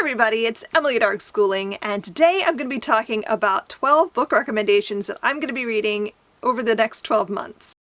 everybody, it's Emily Dark Schooling, and today I'm going to be talking about 12 book recommendations that I'm going to be reading over the next 12 months.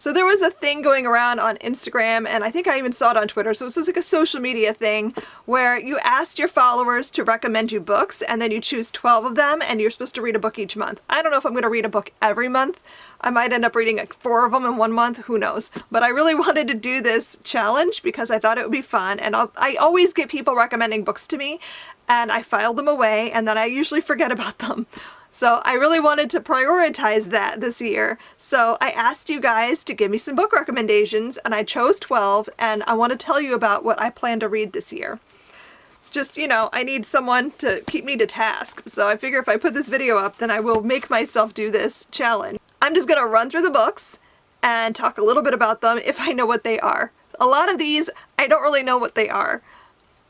So there was a thing going around on Instagram, and I think I even saw it on Twitter, so this is like a social media thing where you asked your followers to recommend you books, and then you choose 12 of them, and you're supposed to read a book each month. I don't know if I'm going to read a book every month. I might end up reading like 4 of them in 1 month, who knows. But I really wanted to do this challenge because I thought it would be fun, and I always get people recommending books to me, and I file them away, and then I usually forget about them. So I really wanted to prioritize that this year. So I asked you guys to give me some book recommendations, and I chose 12, and I want to tell you about what I plan to read this year. Just, I need someone to keep me to task. So I figure if I put this video up, then I will make myself do this challenge. I'm just going to run through the books and talk a little bit about them if I know what they are. A lot of these, I don't really know what they are.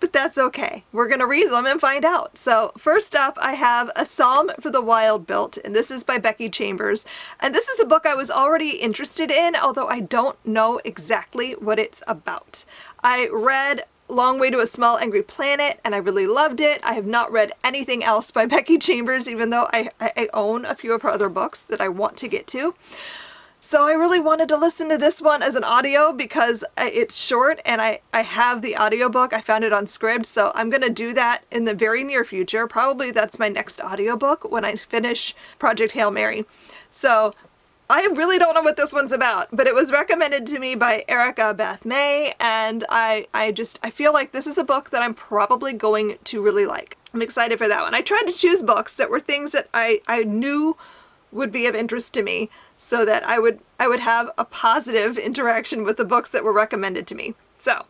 But that's okay. We're going to read them and find out. So first up, I have A Psalm for the Wild Built, and this is by Becky Chambers. And this is a book I was already interested in, although I don't know exactly what it's about. I read Long Way to a Small Angry Planet, and I really loved it. I have not read anything else by Becky Chambers, even though I own a few of her other books that I want to get to. So I really wanted to listen to this one as an audio because it's short and I have the audiobook. I found it on Scribd, so I'm going to do that in the very near future. Probably that's my next audiobook when I finish Project Hail Mary. So I really don't know what this one's about, but it was recommended to me by Erica Beth May, and I feel like this is a book that I'm probably going to really like. I'm excited for that one. I tried to choose books that were things that I knew would be of interest to me, so that I would have a positive interaction with the books that were recommended to me. So,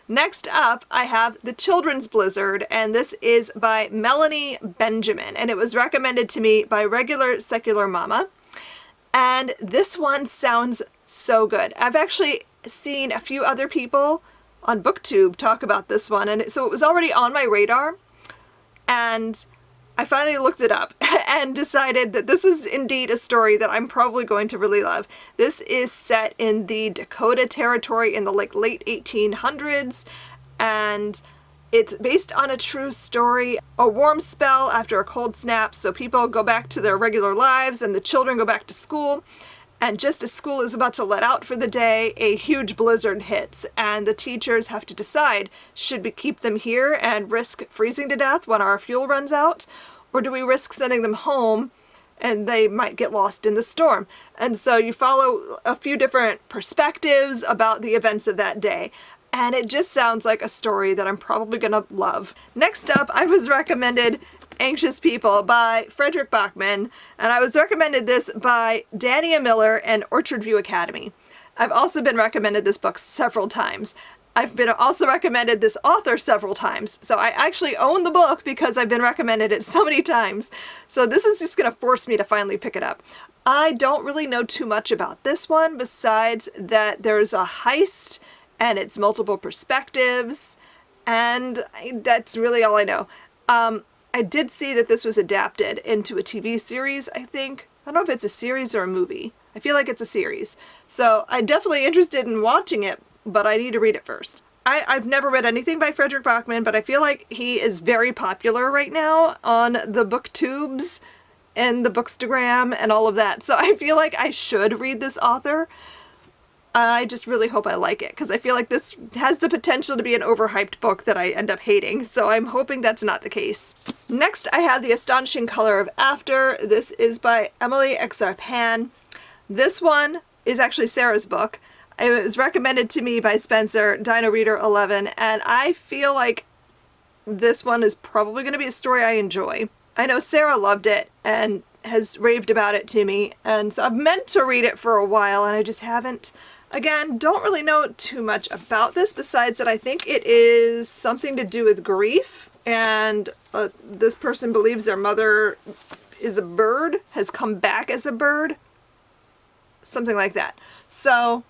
next up I have The Children's Blizzard, and this is by Melanie Benjamin, and it was recommended to me by Regular Secular Mama. And this one sounds so good. I've actually seen a few other people on BookTube talk about this one, and so it was already on my radar, and I finally looked it up and decided that this was indeed a story that I'm probably going to really love. This is set in the Dakota Territory in the late 1800s, and it's based on a true story. A warm spell after a cold snap, so people go back to their regular lives and the children go back to school. And just as school is about to let out for the day, a huge blizzard hits, and the teachers have to decide, should we keep them here and risk freezing to death when our fuel runs out? Or do we risk sending them home and they might get lost in the storm? And so you follow a few different perspectives about the events of that day. And it just sounds like a story that I'm probably going to love. Next up, I was recommended Anxious People by Frederick Bachman, and I was recommended this by Dania Miller and Orchard View Academy. I've also been recommended this book several times. I've been also recommended this author several times, so I actually own the book because I've been recommended it so many times. So this is just going to force me to finally pick it up. I don't really know too much about this one besides that there's a heist and it's multiple perspectives, and that's really all I know. I did see that this was adapted into a TV series, I think. I don't know if it's a series or a movie. I feel like it's a series. So I'm definitely interested in watching it, but I need to read it first. I've never read anything by Frederick Bachman, but I feel like he is very popular right now on the booktubes and the bookstagram and all of that. So I feel like I should read this author. I just really hope I like it, because I feel like this has the potential to be an overhyped book that I end up hating, so I'm hoping that's not the case. Next, I have The Astonishing Color of After. This is by Emily Exarpan. This one is actually Sarah's book. It was recommended to me by Spencer, Dino Reader 11, and I feel like this one is probably going to be a story I enjoy. I know Sarah loved it and has raved about it to me, and so I've meant to read it for a while, and I just haven't. Again, don't really know too much about this besides that I think it is something to do with grief, and this person believes their mother is a bird, has come back as a bird, something like that. So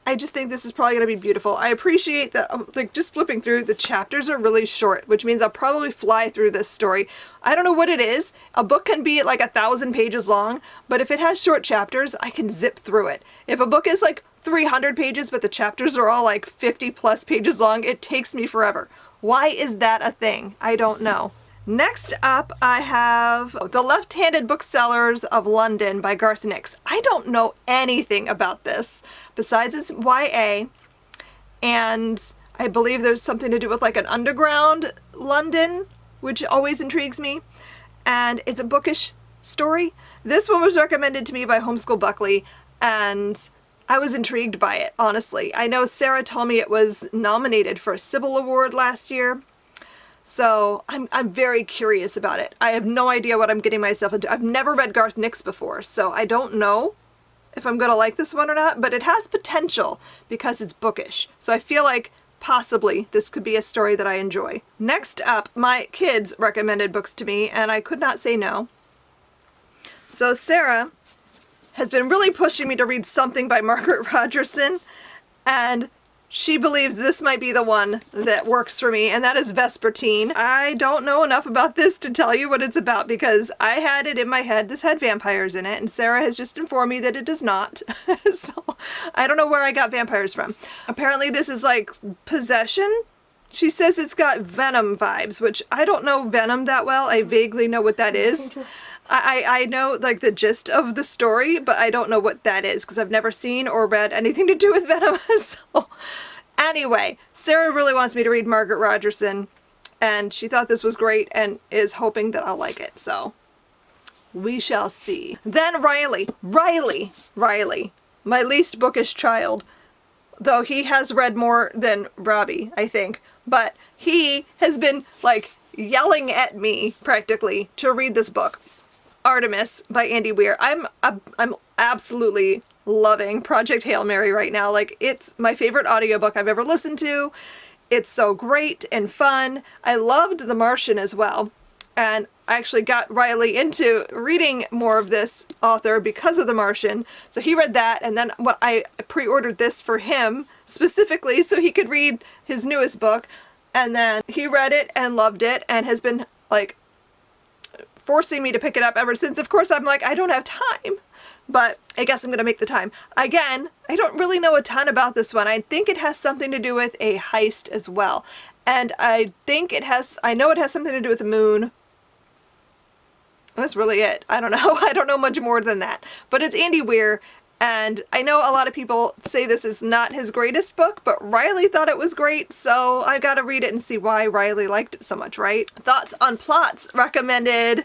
I just think this is probably going to be beautiful. I appreciate that, like, just flipping through, the chapters are really short, which means I'll probably fly through this story. I don't know what it is. A book can be like 1,000 pages long, but if it has short chapters, I can zip through it. If a book is like 300 pages, but the chapters are all like 50 plus pages long, it takes me forever. Why is that a thing? I don't know. Next up, I have The Left-Handed Booksellers of London by Garth Nix. I don't know anything about this, besides it's YA, and I believe there's something to do with like an underground London, which always intrigues me, and it's a bookish story. This one was recommended to me by Homeschool Buckley, and I was intrigued by it, honestly. I know Sarah told me it was nominated for a Sybil Award last year, so I'm very curious about it. I have no idea what I'm getting myself into. I've never read Garth Nix before, so I don't know if I'm going to like this one or not, but it has potential because it's bookish. So I feel like possibly this could be a story that I enjoy. Next up, my kids recommended books to me, and I could not say no. So Sarah has been really pushing me to read something by Margaret Rogerson, and she believes this might be the one that works for me, and that is Vespertine. I don't know enough about this to tell you what it's about because I had it in my head. This had vampires in it, and Sarah has just informed me that it does not. So I don't know where I got vampires from. Apparently this is like possession. She says it's got Venom vibes, which I don't know Venom that well. I vaguely know what that is. I know like the gist of the story, but I don't know what that is because I've never seen or read anything to do with Venom. So anyway, Sarah really wants me to read Margaret Rogerson, and she thought this was great and is hoping that I'll like it. So we shall see. Then Riley, my least bookish child, though he has read more than Robbie, I think, but he has been like yelling at me practically to read this book. Artemis by Andy Weir. I'm absolutely loving Project Hail Mary right now. Like, it's my favorite audiobook I've ever listened to. It's so great and fun. I loved The Martian as well. And I actually got Riley into reading more of this author because of The Martian. So he read that, and then I pre-ordered this for him specifically so he could read his newest book. And then he read it and loved it and has been like forcing me to pick it up ever since. Of course, I'm like, I don't have time, but I guess I'm going to make the time. Again, I don't really know a ton about this one. I think it has something to do with a heist as well. And I know it has something to do with the moon. That's really it. I don't know. I don't know much more than that. But it's Andy Weir, and I know a lot of people say this is not his greatest book, but Riley thought it was great, so I gotta read it and see why Riley liked it so much, right? Thoughts on Plots recommended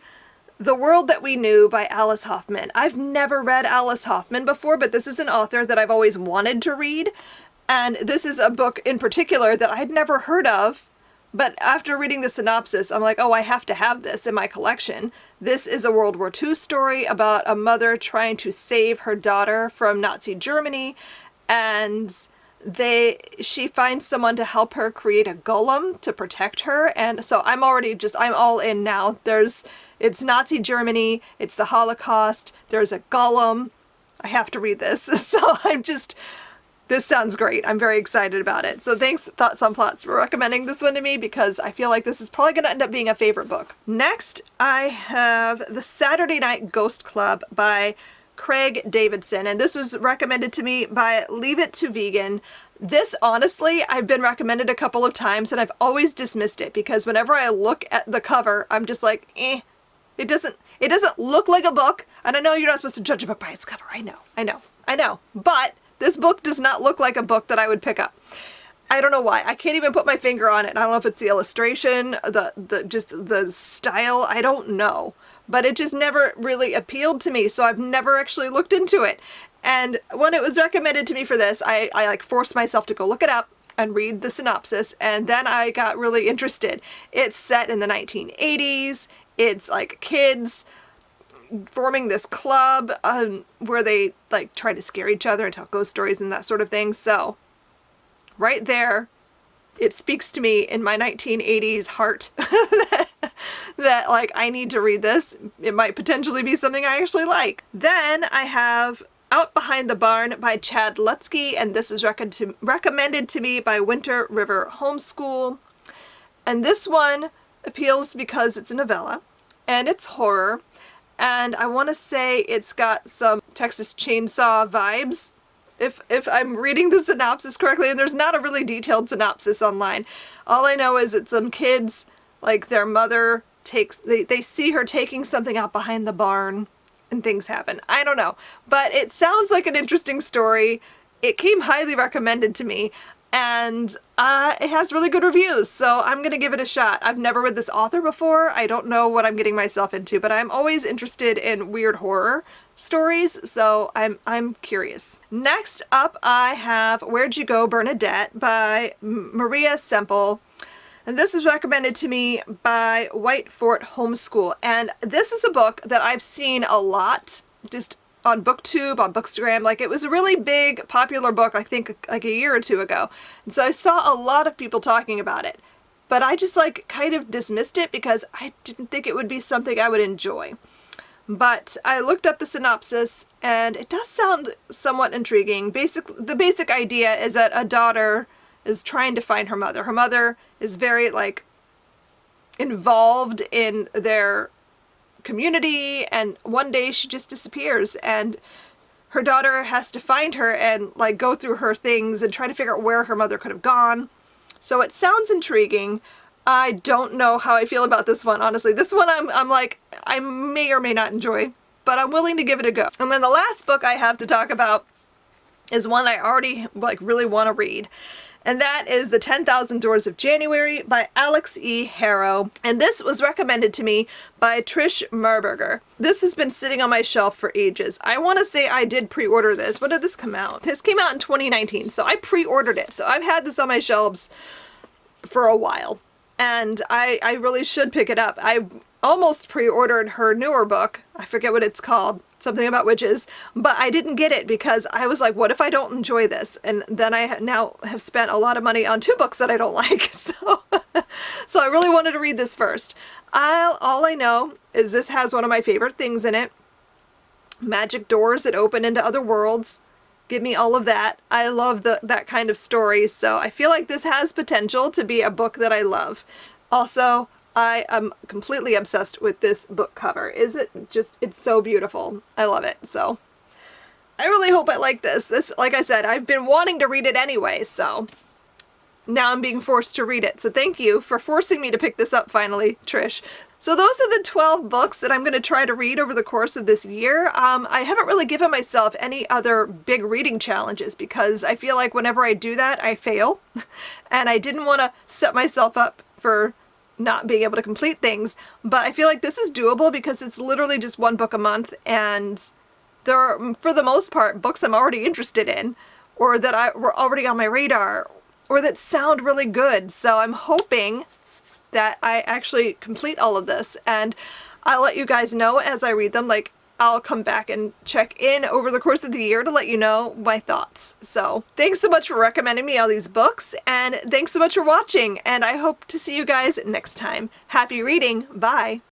The World That We Knew by Alice Hoffman. I've never read Alice Hoffman before, but this is an author that I've always wanted to read, and this is a book in particular that I'd never heard of, but after reading the synopsis, I'm like, oh, I have to have this in my collection. This is a World War II story about a mother trying to save her daughter from Nazi Germany, and she finds someone to help her create a golem to protect her, and so I'm all in now. It's Nazi Germany, it's the Holocaust, there's a golem. I have to read this, so this sounds great. I'm very excited about it. So thanks, Thoughts on Plots, for recommending this one to me because I feel like this is probably going to end up being a favorite book. Next, I have The Saturday Night Ghost Club by Craig Davidson, and this was recommended to me by Leave It to Vegan. This, honestly, I've been recommended a couple of times, and I've always dismissed it because whenever I look at the cover, I'm just like, eh. It doesn't look like a book, and I know you're not supposed to judge a book by its cover. I know. But this book does not look like a book that I would pick up. I don't know why. I can't even put my finger on it. I don't know if it's the illustration, the style. I don't know. But it just never really appealed to me, so I've never actually looked into it. And when it was recommended to me for this, I like forced myself to go look it up and read the synopsis, and then I got really interested. It's set in the 1980s. It's like kids forming this club where they like try to scare each other and tell ghost stories and that sort of thing. So right there, it speaks to me in my 1980s heart that like I need to read this. It might potentially be something I actually like. Then I have Out Behind the Barn by Chad Lutzke, and this is recommended to me by Winter River Homeschool. And this one appeals because it's a novella, and it's horror, and I want to say it's got some Texas Chainsaw vibes, if I'm reading the synopsis correctly, and there's not a really detailed synopsis online. All I know is that some kids, like their mother they see her taking something out behind the barn, and things happen. I don't know, but it sounds like an interesting story. It came highly recommended to me, and it has really good reviews, so I'm gonna give it a shot. I've never read this author before. I don't know what I'm getting myself into, but I'm always interested in weird horror stories, so I'm curious. Next up, I have Where'd You Go Bernadette by Maria Semple. And this was recommended to me by White Fort Homeschool. And this is a book that I've seen a lot, just on BookTube, on Bookstagram. Like, it was a really big, popular book, I think, like a year or two ago. And so I saw a lot of people talking about it. But I just, like, kind of dismissed it because I didn't think it would be something I would enjoy. But I looked up the synopsis, and it does sound somewhat intriguing. The basic idea is that a daughter is trying to find her mother. Her mother is very, like, involved in their community, and one day she just disappears, and her daughter has to find her and, like, go through her things and try to figure out where her mother could have gone. So it sounds intriguing. I don't know how I feel about this one, honestly. This one I'm like, I may or may not enjoy, but I'm willing to give it a go. And then the last book I have to talk about is one I already, like, really want to read. And that is The 10,000 Doors of January by Alex E. Harrow. And this was recommended to me by Trish Marburger. This has been sitting on my shelf for ages. I want to say I did pre-order this. When did this come out? This came out in 2019, so I pre-ordered it. So I've had this on my shelves for a while. And I really should pick it up. I almost pre-ordered her newer book. I forget what it's called. Something about witches. But I didn't get it because I was like, what if I don't enjoy this? And then I now have spent a lot of money on 2 books that I don't like. So I really wanted to read this first. All I know is this has one of my favorite things in it. Magic doors that open into other worlds. Give me all of that. I love that kind of story, so I feel like this has potential to be a book that I love. Also, I am completely obsessed with this book cover. It's so beautiful. I love it, so I really hope I like this. This, like I said, I've been wanting to read it anyway, so now I'm being forced to read it. So thank you for forcing me to pick this up finally, Trish. So those are the 12 books that I'm going to try to read over the course of this year. I haven't really given myself any other big reading challenges because I feel like whenever I do that, I fail. And I didn't want to set myself up for not being able to complete things. But I feel like this is doable because it's literally just 1 book a month, and there are, for the most part, books I'm already interested in, or that were already on my radar, or that sound really good. So I'm hoping that I actually complete all of this, and I'll let you guys know as I read them. Like, I'll come back and check in over the course of the year to let you know my thoughts. So thanks so much for recommending me all these books, and thanks so much for watching, and I hope to see you guys next time. Happy reading. Bye.